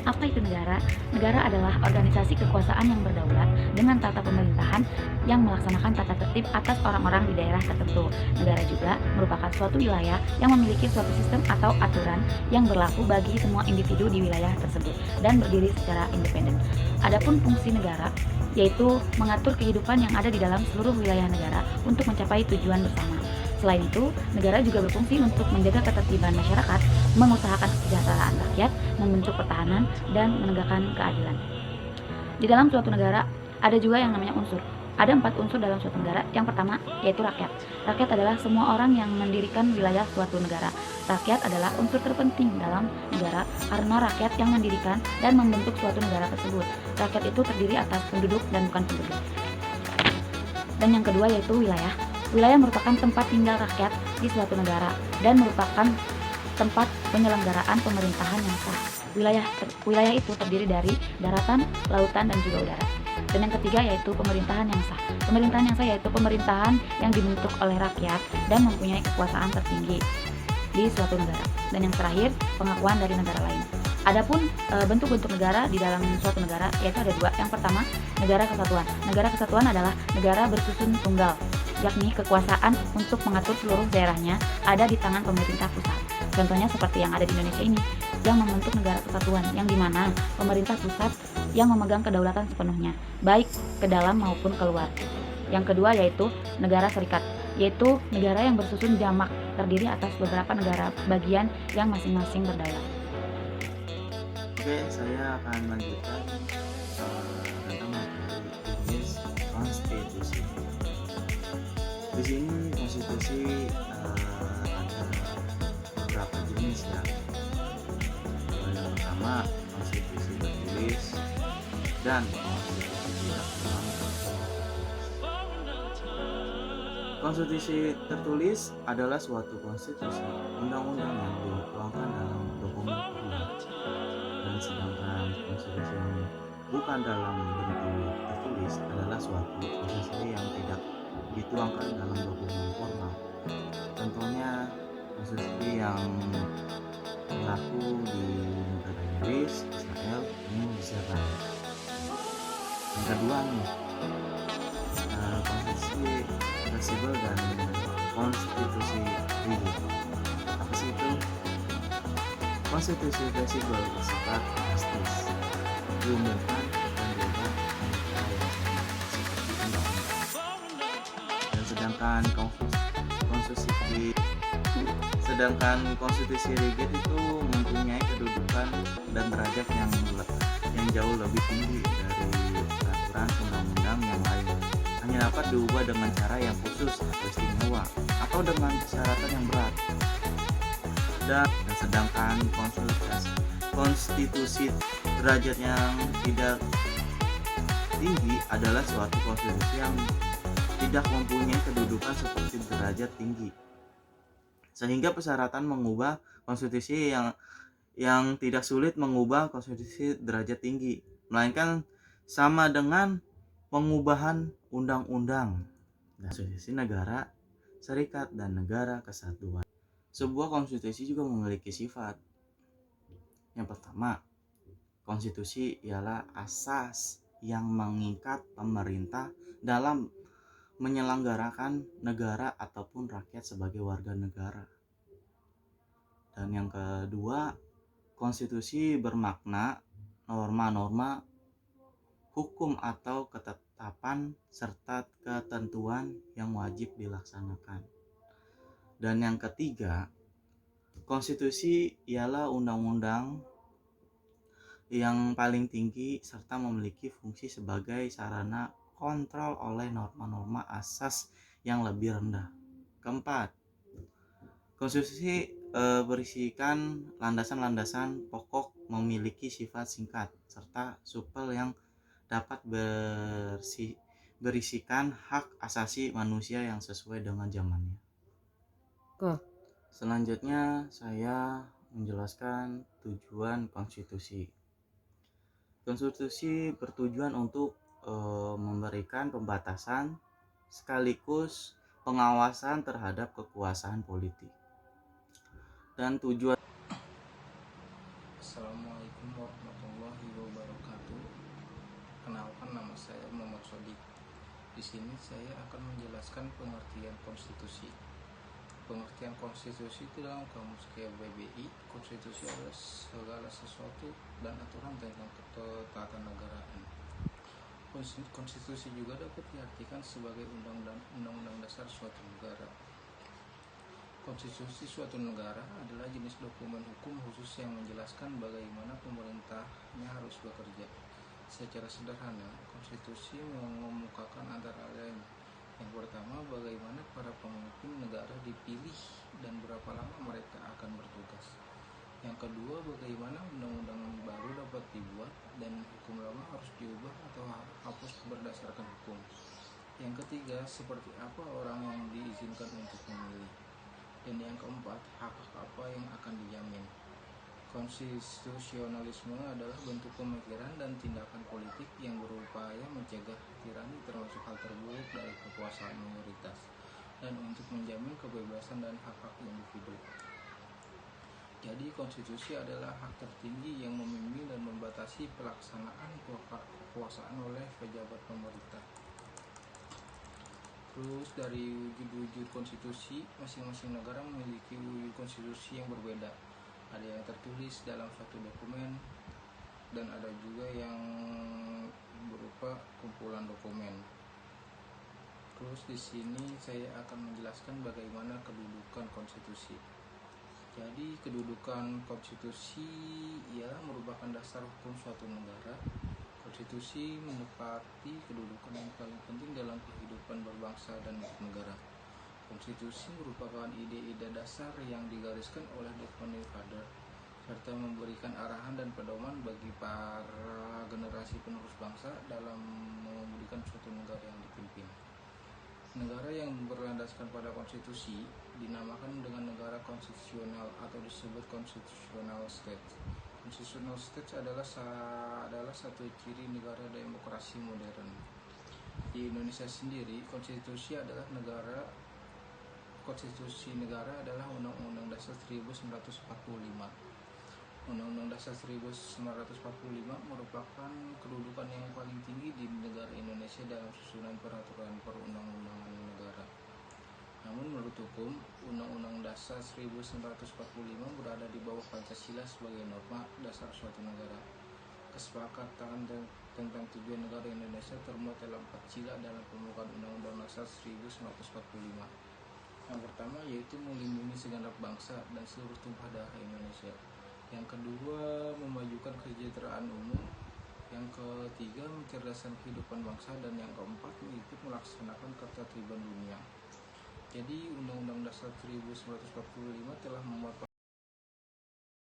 Apa itu negara? Negara adalah organisasi kekuasaan yang berdaulat dengan tata pemerintahan yang melaksanakan tata tertib atas orang-orang di daerah tertentu. Negara juga merupakan suatu wilayah yang memiliki suatu sistem atau aturan yang berlaku bagi semua individu di wilayah tersebut dan berdiri secara independen. Adapun fungsi negara yaitu mengatur kehidupan yang ada di dalam seluruh wilayah negara untuk mencapai tujuan bersama. Selain itu, negara juga berfungsi untuk menjaga ketertiban masyarakat, mengusahakan kesejahteraan rakyat, membentuk pertahanan, dan menegakkan keadilan. Di dalam suatu negara, ada juga yang namanya unsur. Ada 4 unsur dalam suatu negara. Yang pertama, yaitu rakyat. Rakyat adalah semua orang yang mendirikan wilayah suatu negara. Rakyat adalah unsur terpenting dalam negara karena rakyat yang mendirikan dan membentuk suatu negara tersebut. Rakyat itu terdiri atas penduduk dan bukan penduduk. Dan yang kedua yaitu wilayah. Wilayah merupakan tempat tinggal rakyat di suatu negara dan merupakan tempat penyelenggaraan pemerintahan yang sah. Wilayah itu terdiri dari daratan, lautan, dan juga udara. Dan yang ketiga yaitu pemerintahan yang sah. Pemerintahan yang sah yaitu pemerintahan yang dibentuk oleh rakyat dan mempunyai kekuasaan tertinggi di suatu negara. Dan yang terakhir, pengakuan dari negara lain. Adapun bentuk-bentuk negara di dalam suatu negara yaitu ada 2. Yang pertama, negara kesatuan. Negara kesatuan adalah negara bersusun tunggal, yakni kekuasaan untuk mengatur seluruh daerahnya ada di tangan pemerintah pusat. Contohnya seperti yang ada di Indonesia ini, yang membentuk negara kesatuan, yang dimana pemerintah pusat yang memegang kedaulatan sepenuhnya, baik ke dalam maupun keluar. Yang kedua yaitu negara serikat, yaitu negara yang bersusun jamak, terdiri atas beberapa negara bagian yang masing-masing berdaulat. Oke, saya akan melanjutkan tentang materi jenis konstitusi. Di sini konstitusi ada beberapa jenis ya. Yang pertama konstitusi tertulis dan konstitusi tidak tertulis. Konstitusi tertulis adalah suatu konstitusi undang-undang yang dituangkan dalam dokumen formal, dan sedangkan konstitusi yang bukan dalam bentuk tertulis adalah suatu konstitusi yang tidak dituangkan dalam dokumen formal. Contohnya konstitusi yang berlaku di negara Inggris, Israel, ini Zerman. Yang kedua nih, konstitusi fleksibel dan konstitusi rigid. Apa sih itu? Konstitusi fleksibel bersifat elastis, diumumkan dan diubah dengan cara yang sama seperti undang-undang. Dan konstitusi rigid itu mempunyai kedudukan dan derajat yang jauh lebih tinggi dari peraturan undang-undang yang lain. Hanya dapat diubah dengan cara yang khusus atau istimewa atau dengan persyaratan yang berat. Dan sedangkan konstitusi derajat yang tidak tinggi adalah suatu konstitusi yang tidak mempunyai kedudukan seperti derajat tinggi, sehingga persyaratan mengubah konstitusi yang tidak sulit mengubah konstitusi derajat tinggi, melainkan sama dengan pengubahan undang-undang. Konstitusi negara serikat dan negara kesatuan. Sebuah konstitusi juga memiliki sifat. Yang pertama, konstitusi ialah asas yang mengikat pemerintah dalam menyelenggarakan negara ataupun rakyat sebagai warga negara. Dan yang kedua, konstitusi bermakna norma-norma hukum atau ketetapan serta ketentuan yang wajib dilaksanakan. Dan yang ketiga, konstitusi ialah undang-undang yang paling tinggi serta memiliki fungsi sebagai sarana kontrol oleh norma-norma asas yang lebih rendah. Keempat, konstitusi berisikan landasan-landasan pokok, memiliki sifat singkat serta supel yang dapat berisikan hak asasi manusia yang sesuai dengan zamannya. Selanjutnya saya menjelaskan tujuan konstitusi. Konstitusi bertujuan untuk memberikan pembatasan sekaligus pengawasan terhadap kekuasaan politik. Dan tujuan. Assalamualaikum warahmatullahi Perkenalkan, nama saya Muhammad Sodik. Di sini saya akan menjelaskan pengertian konstitusi. Pengertian konstitusi itu dalam kamus KBBI, konstitusi adalah segala sesuatu dan aturan tentang ketatanegaraan. Konstitusi juga dapat diartikan sebagai undang-undang dasar suatu negara. Konstitusi suatu negara adalah jenis dokumen hukum khusus yang menjelaskan bagaimana pemerintahnya harus bekerja. Secara sederhana, konstitusi mengemukakan antara lain: yang pertama, bagaimana para pemimpin negara dipilih dan berapa lama mereka akan bertugas. Yang kedua, bagaimana undang-undang baru dapat dibuat dan hukum lama harus diubah atau hapus berdasarkan hukum. Yang ketiga, seperti apa orang yang diizinkan untuk memilih. Dan yang keempat, hak-hak apa yang akan dijamin. Konstitusionalisme adalah bentuk pemikiran dan tindakan politik yang berupaya mencegah tirani, termasuk hal terburuk dari kekuasaan mayoritas, dan untuk menjamin kebebasan dan hak-hak individu. Jadi konstitusi adalah hak tertinggi yang membimbing dan membatasi pelaksanaan kekuasaan oleh pejabat pemerintah. Terus dari wujud-wujud konstitusi, masing-masing negara memiliki wujud konstitusi yang berbeda. Ada yang tertulis dalam suatu dokumen dan ada juga yang berupa kumpulan dokumen. Terus di sini saya akan menjelaskan bagaimana kedudukan konstitusi. Jadi kedudukan konstitusi ialah merupakan dasar hukum suatu negara. Konstitusi menepati kedudukan yang paling penting dalam kehidupan berbangsa dan bernegara. Konstitusi merupakan ide-ide dasar yang digariskan oleh The Founding Father serta memberikan arahan dan pedoman bagi para generasi penerus bangsa dalam mengemudikan suatu negara yang dipimpin. Negara yang berlandaskan pada konstitusi dinamakan dengan negara konstitusional atau disebut constitutional state. Constitutional state adalah satu ciri negara demokrasi modern. Di Indonesia sendiri, konstitusi negara adalah Undang-Undang Dasar 1945. Undang-Undang Dasar 1945 merupakan kedudukan yang paling tinggi di negara Indonesia dalam susunan peraturan perundang-undangan negara. Namun menurut hukum, Undang-Undang Dasar 1945 berada di bawah Pancasila sebagai norma dasar suatu negara. Kesepakatan tentang tujuan negara Indonesia termuat dalam 4 sila dalam pembukaan Undang-Undang Dasar 1945. Yang pertama yaitu melindungi segenap bangsa dan seluruh tumpah darah Indonesia. Yang kedua, memajukan kesejahteraan umum. Yang ketiga, mencerdaskan kehidupan bangsa. Dan yang keempat, ikut melaksanakan ketertiban dunia. Jadi Undang-Undang Dasar 1945 telah memuat